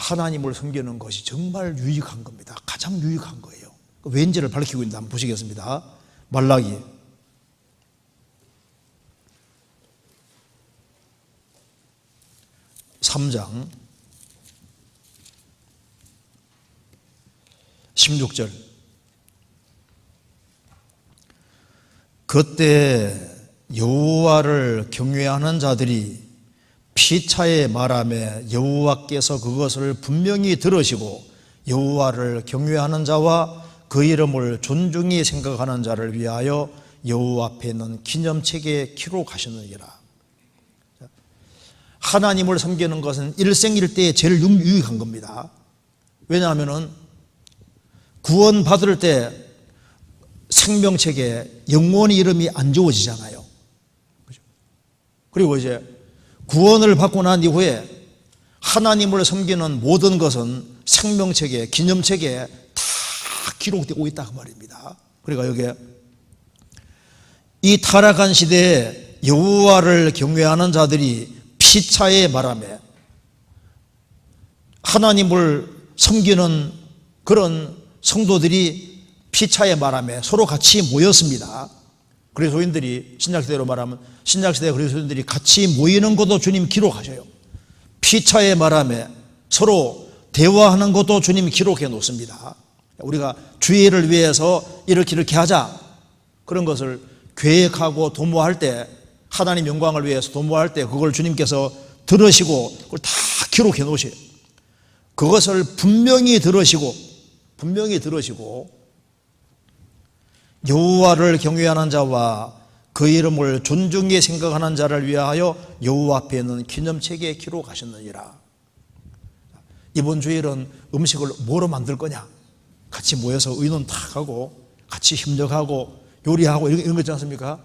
하나님을 섬기는 것이 정말 유익한 겁니다. 가장 유익한 거예요. 왠지를 밝히고 있는데 한번 보시겠습니다. 말라기 3장 16절. 그때 여호와를 경외하는 자들이 피차에 말하며 여호와께서 그것을 분명히 들으시고 여호와를 경외하는 자와 그 이름을 존중히 생각하는 자를 위하여 여호와 앞에 있는 기념책에 기록하시느니라. 하나님을 섬기는 것은 일생일대에 제일 유익한 겁니다. 왜냐하면 구원받을 때 생명책에 영원히 이름이 안 지워지잖아요. 그리고 이제 구원을 받고 난 이후에 하나님을 섬기는 모든 것은 생명책에, 기념책에 다 기록되고 있다 그 말입니다. 그러니까 여기에 이 타락한 시대에 여호와를 경외하는 자들이 피차에 말하며 하나님을 섬기는 그런 성도들이 피차에 말하며 서로 같이 모였습니다. 그리스도인들이 신약시대로 말하면 신약시대 그리스도인들이 같이 모이는 것도 주님 기록하셔요. 피차에 말하며 서로 대화하는 것도 주님 기록해 놓습니다. 우리가 주의를 위해서 이렇게 하자, 그런 것을 계획하고 도모할 때, 하나님 영광을 위해서 도모할 때 그걸 주님께서 들으시고 그걸 다 기록해 놓으셔요. 그것을 분명히 들으시고 여호와를 경외하는 자와 그 이름을 존중히 생각하는 자를 위하여 여호와 앞에 있는 기념책에 기록하셨느니라. 이번 주일은 음식을 뭐로 만들 거냐, 같이 모여서 의논 탁 하고 같이 협력하고 요리하고 이런 거 있지 않습니까?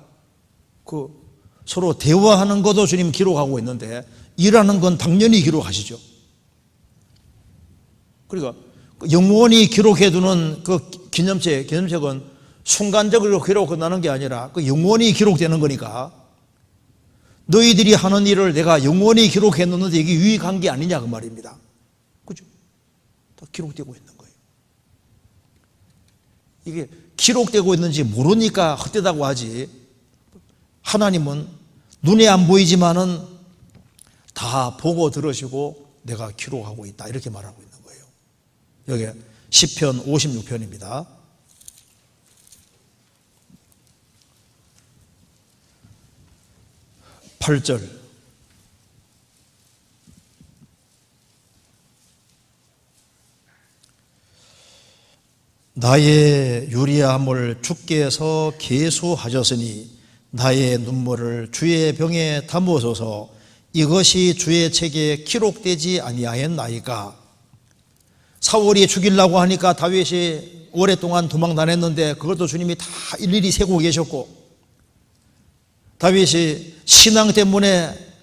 서로 대화하는 것도 주님 기록하고 있는데 일하는 건 당연히 기록하시죠. 그러니까 영원히 기록해두는 그 기념책은 순간적으로 기록나는 게 아니라 그 영원히 기록되는 거니까 너희들이 하는 일을 내가 영원히 기록해 놓는데 이게 유익한 게 아니냐 그 말입니다. 그죠? 다 기록되고 있는 거예요. 이게 기록되고 있는지 모르니까 헛되다고 하지, 하나님은 눈에 안 보이지만은 다 보고 들으시고 내가 기록하고 있다 이렇게 말하고 있는 거예요. 여기 시편 56편입니다. 8절. 나의 유리함을 주께서 계수하셨으니 나의 눈물을 주의 병에 담으소서. 이것이 주의 책에 기록되지 아니하였나이까. 사울이 죽이려고 하니까 다윗이 오랫동안 도망 다녔는데 그것도 주님이 다 일일이 세고 계셨고, 다윗이 신앙 때문에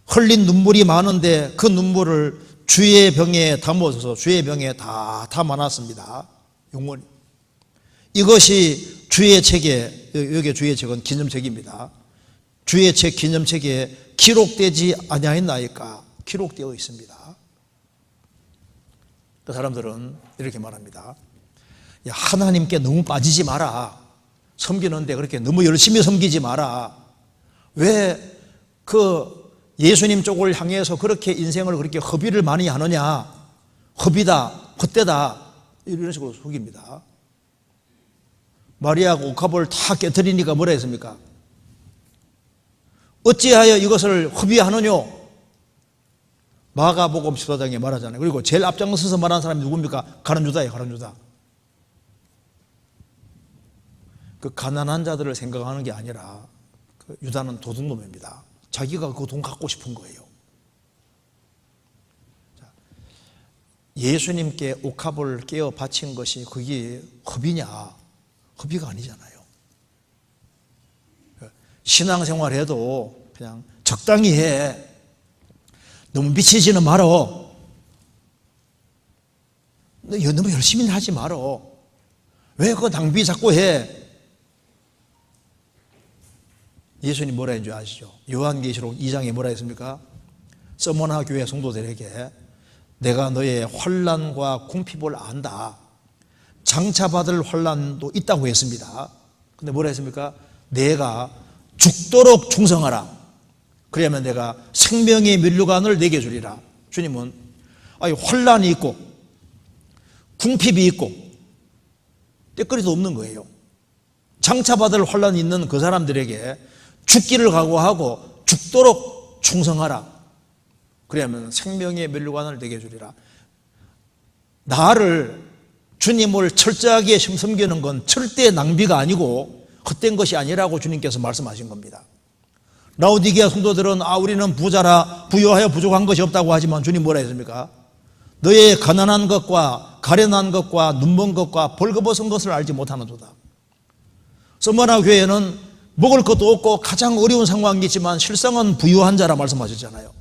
흘린 눈물이 많은데 그 눈물을 주의 병에 담아서 주의 병에 다 담아놨습니다. 영원히. 이것이 주의 책에, 여기 주의 책은 기념책입니다. 주의 책 기념책에 기록되지 아니하였나이까. 기록되어 있습니다. 그 사람들은 이렇게 말합니다. 야, 하나님께 너무 빠지지 마라. 섬기는데 그렇게 너무 열심히 섬기지 마라. 왜 예수님 쪽을 향해서 그렇게 인생을 그렇게 허비를 많이 하느냐. 허비다, 헛되다, 이런 식으로 속입니다. 마리아가 옥합을 다 깨뜨리니까 뭐라 했습니까? 어찌하여 이것을 허비하느뇨? 마가복음 14장에 말하잖아요. 그리고 제일 앞장서서 말한 사람이 누굽니까? 가룟 유다예요. 가룟 유다. 그 가난한 자들을 생각하는 게 아니라 유다는 도둑놈입니다. 자기가 그 돈 갖고 싶은 거예요. 예수님께 옥합을 깨어 바친 것이 그게 허비냐? 허비가 아니잖아요. 신앙생활해도 그냥 적당히 해. 너무 미치지는 말어. 너무 열심히 하지 말어. 왜 그 낭비 자꾸 해? 예수님 뭐라 했는지 아시죠? 요한계시록 2장에 뭐라 했습니까? 서머나 교회 성도들에게 내가 너의 환난과 궁핍을 안다. 장차받을 환난도 있다고 했습니다. 근데 뭐라 했습니까? 내가 죽도록 충성하라. 그러면 내가 생명의 면류관을 내게 주리라. 주님은 환난이 있고 궁핍이 있고 때거리도 없는 거예요. 장차받을 환난이 있는 그 사람들에게 죽기를 각오하고 죽도록 충성하라. 그러면 생명의 면류관을 내게 주리라. 나를, 주님을 철저하게 섬기는 건 절대 낭비가 아니고 헛된 것이 아니라고 주님께서 말씀하신 겁니다. 라오디게아 성도들은 우리는 부자라 부유하여 부족한 것이 없다고 하지만 주님 뭐라 했습니까? 너의 가난한 것과 가련한 것과 눈먼 것과 벌거벗은 것을 알지 못하는도다. 서머나 교회는 먹을 것도 없고 가장 어려운 상황이지만 실상은 부유한 자라 말씀하셨잖아요.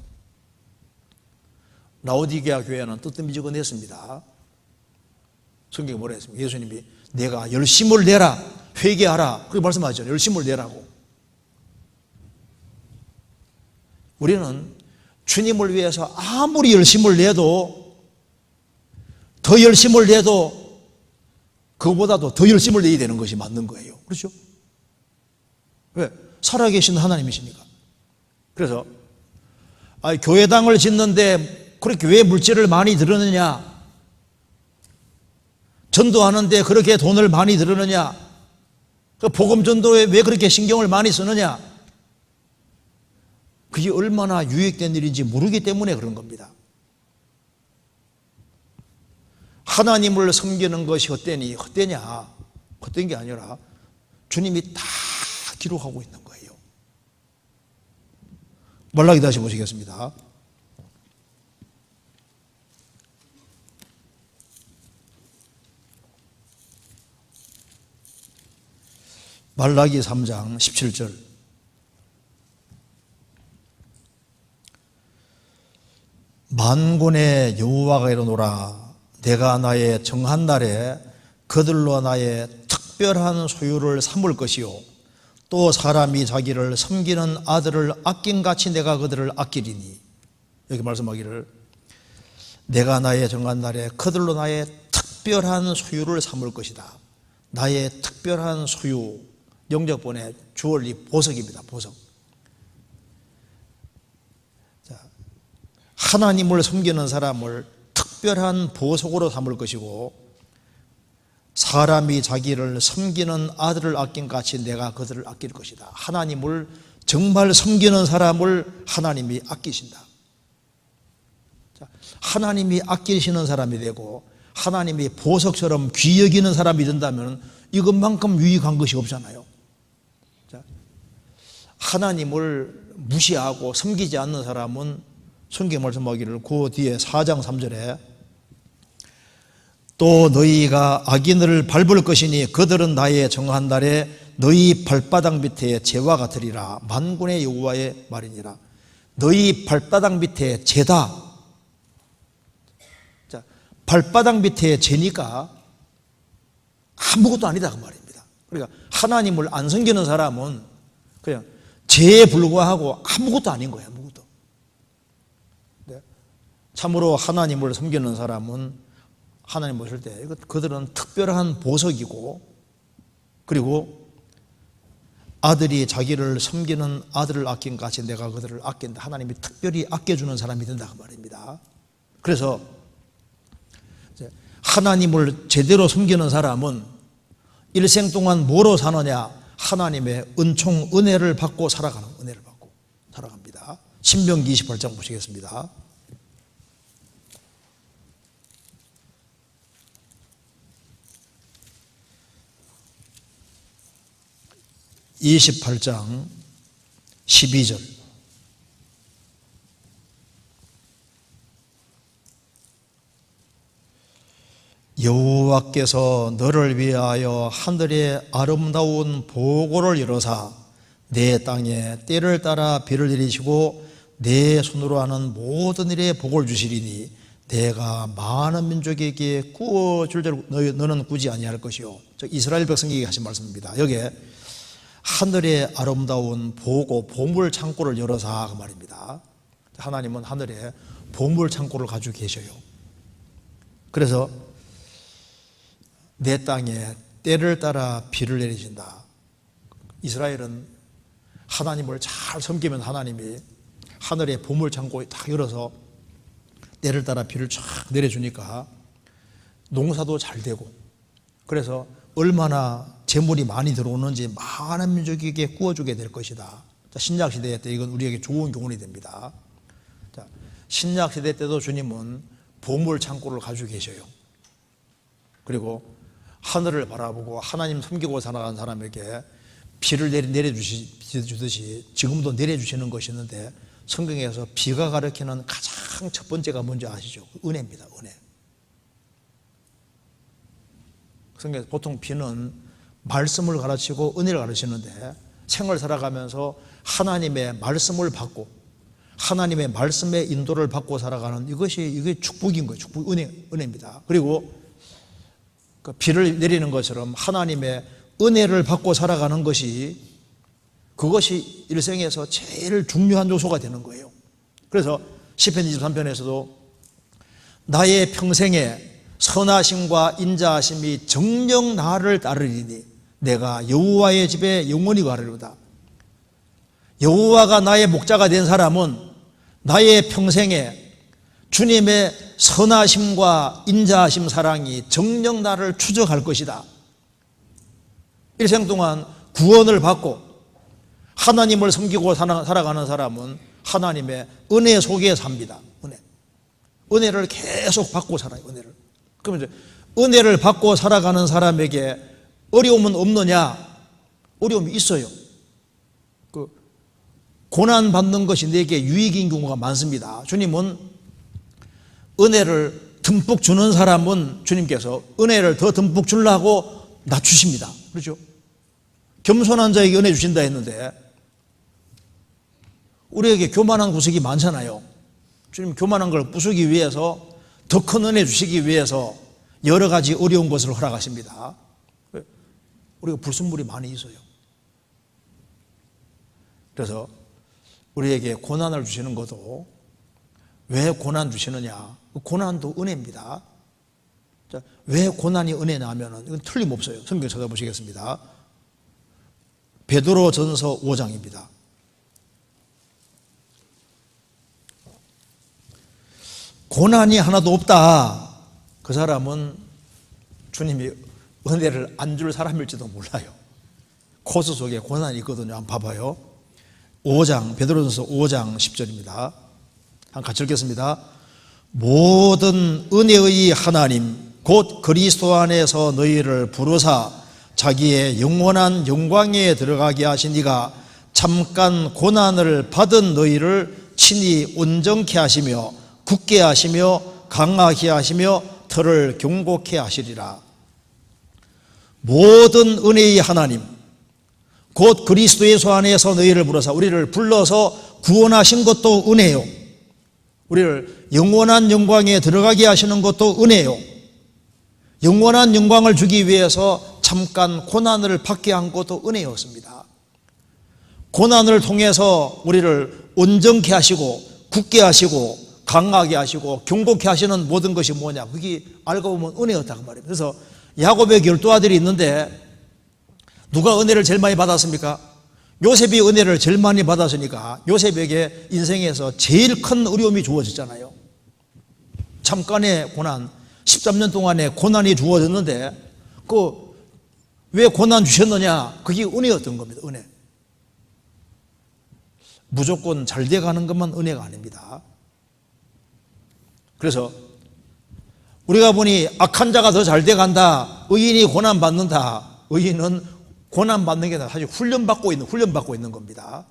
라오디게아 교회는 뜨뜻미지근했습니다. 성경에 뭐라 했습니까? 예수님이 내가 열심을 내라, 회개하라, 그렇게 말씀하셨죠. 열심을 내라고. 우리는 주님을 위해서 아무리 열심을 내도, 더 열심을 내도 그거보다도 더 열심을 내야 되는 것이 맞는 거예요. 그렇죠? 왜? 살아계신 하나님이시니까. 그래서 교회당을 짓는데 그렇게 왜 물질을 많이 들었느냐? 전도하는데 그렇게 돈을 많이 들었느냐? 복음 전도에 왜 그렇게 신경을 많이 쓰느냐? 그게 얼마나 유익된 일인지 모르기 때문에 그런 겁니다. 하나님을 섬기는 것이 헛되냐? 헛된 게 아니라 주님이 다 기록하고 있는 거예요. 말라기 다시 보시겠습니다. 말라기 3장 17절. 만군의 여호와가 이르노라. 내가 나의 정한 날에 그들로 나의 특별한 소유를 삼을 것이요 또 사람이 자기를 섬기는 아들을 아낀같이 내가 그들을 아끼리니. 여기 말씀하기를 내가 나의 정한 날에 그들로 나의 특별한 소유를 삼을 것이다. 나의 특별한 소유, 영적본의 주얼리 보석입니다. 보석. 하나님을 섬기는 사람을 특별한 보석으로 삼을 것이고 사람이 자기를 섬기는 아들을 아낀같이 내가 그들을 아낄 것이다. 하나님을 정말 섬기는 사람을 하나님이 아끼신다. 하나님이 아끼시는 사람이 되고 하나님이 보석처럼 귀 여기는 사람이 된다면 이것만큼 유익한 것이 없잖아요. 하나님을 무시하고 섬기지 않는 사람은 성경 말씀하기를 그 뒤에 4장 3절에 또 너희가 악인을 밟을 것이니 그들은 나의 정한 날에 너희 발바닥 밑에 재와 같으리라. 만군의 여호와의 말이니라. 너희 발바닥 밑에 재다. 자, 발바닥 밑에 재니까 아무것도 아니다 그 말입니다. 그러니까 하나님을 안 섬기는 사람은 그냥 죄에 불과하고 아무것도 아닌 거예요. 아무것도. 네. 참으로 하나님을 섬기는 사람은 하나님 보실 때 그들은 특별한 보석이고 그리고 아들이 자기를 섬기는 아들을 아낀 같이 내가 그들을 아낀다. 하나님이 특별히 아껴주는 사람이 된다 그 말입니다. 그래서 하나님을 제대로 섬기는 사람은 일생 동안 뭐로 사느냐? 하나님의 은총, 은혜를 받고 살아가는, 은혜를 받고 살아갑니다. 신명기 28장 보시겠습니다. (28장) 12절. 여호와께서 너를 위하여 하늘의 아름다운 보고를 이루사 내 땅에 때를 따라 비를 내리시고 내 손으로 하는 모든 일에 복을 주시리니 내가 많은 민족에게 구워줄 대로 너는 꾸지 아니할 것이요. 이스라엘 백성에게 하신 말씀입니다. 여기에 하늘의 아름다운 보고 보물 창고를 열어사 그 말입니다. 하나님은 하늘에 보물 창고를 가지고 계셔요. 그래서 내 땅에 때를 따라 비를 내리신다. 이스라엘은 하나님을 잘 섬기면 하나님이 하늘의 보물창고 다 열어서 때를 따라 비를 쫙 내려주니까 농사도 잘 되고, 그래서 얼마나 재물이 많이 들어오는지 많은 민족에게 구워주게 될 것이다. 신약시대 때 이건 우리에게 좋은 교훈이 됩니다. 신약시대 때도 주님은 보물창고를 가지고 계셔요. 그리고 하늘을 바라보고 하나님 섬기고 살아가는 사람에게 비를 내려주듯이 지금도 내려주시는 것이 있는데, 성경에서 비가 가리키는 가장 첫 번째가 뭔지 아시죠? 은혜입니다. 은혜. 성경에서 보통 비는 말씀을 가르치고 은혜를 가르치는데, 생을 살아가면서 하나님의 말씀을 받고 하나님의 말씀의 인도를 받고 살아가는 이게 축복인 거예요. 축복, 은혜입니다. 그리고 그 비를 내리는 것처럼 하나님의 은혜를 받고 살아가는 것이, 그것이 일생에서 제일 중요한 요소가 되는 거예요. 그래서 시편 23편에서도 나의 평생에 선하심과 인자하심이 정녕 나를 따르리니 내가 여호와의 집에 영원히 가리로다. 여호와가 나의 목자가 된 사람은 나의 평생에 주님의 선하심과 인자하심 사랑이 정녕 나를 추적할 것이다. 일생 동안 구원을 받고 하나님을 섬기고 살아가는 사람은 하나님의 은혜 속에 삽니다. 은혜를 계속 받고 살아요. 그러면 이제 은혜를 받고 살아가는 사람에게 어려움은 없느냐? 어려움이 있어요. 고난 받는 것이 내게 유익인 경우가 많습니다. 주님은 은혜를 듬뿍 주는 사람은 주님께서 은혜를 더 듬뿍 주려고 낮추십니다. 그렇죠? 겸손한 자에게 은혜 주신다 했는데, 우리에게 교만한 구석이 많잖아요. 주님 교만한 걸 부수기 위해서, 더 큰 은혜 주시기 위해서 여러 가지 어려운 것을 허락하십니다. 우리가 불순물이 많이 있어요. 그래서 우리에게 고난을 주시는 것도, 왜 고난 주시느냐? 고난도 은혜입니다. 자, 왜 고난이 은혜냐면 이건 틀림없어요. 성경 찾아보시겠습니다. 베드로전서 5장입니다. 고난이 하나도 없다, 그 사람은 주님이 은혜를 안 줄 사람일지도 몰라요. 코스 속에 고난이 있거든요. 한번 봐봐요. 5장, 베드로전서 5장 10절입니다. 한번 같이 읽겠습니다. 모든 은혜의 하나님 곧 그리스도 안에서 너희를 부르사 자기의 영원한 영광에 들어가게 하신 이가 잠깐 고난을 받은 너희를 친히 온전케 하시며 굳게 하시며 강하게 하시며 털을 경고케 하시리라. 모든 은혜의 하나님 곧 그리스도 예수 안에서 너희를 부르사, 우리를 불러서 구원하신 것도 은혜요, 우리를 영원한 영광에 들어가게 하시는 것도 은혜요, 영원한 영광을 주기 위해서 잠깐 고난을 받게 한 것도 은혜였습니다. 고난을 통해서 우리를 온전케 하시고 굳게 하시고 강하게 하시고 경고케 하시는 모든 것이 뭐냐? 그게 알고 보면 은혜였다고 말이에요. 그래서 야곱의 12아들이 있는데 누가 은혜를 제일 많이 받았습니까? 요셉이 은혜를 제일 많이 받았으니까 요셉에게 인생에서 제일 큰 어려움이 주어졌잖아요. 잠깐의 고난, 13년 동안의 고난이 주어졌는데 왜 고난 주셨느냐? 그게 은혜였던 겁니다. 은혜. 무조건 잘 돼가는 것만 은혜가 아닙니다. 그래서 우리가 보니 악한 자가 더 잘 돼간다, 의인이 고난받는다, 의인은 고난받는 게 사실 훈련받고 있는 겁니다.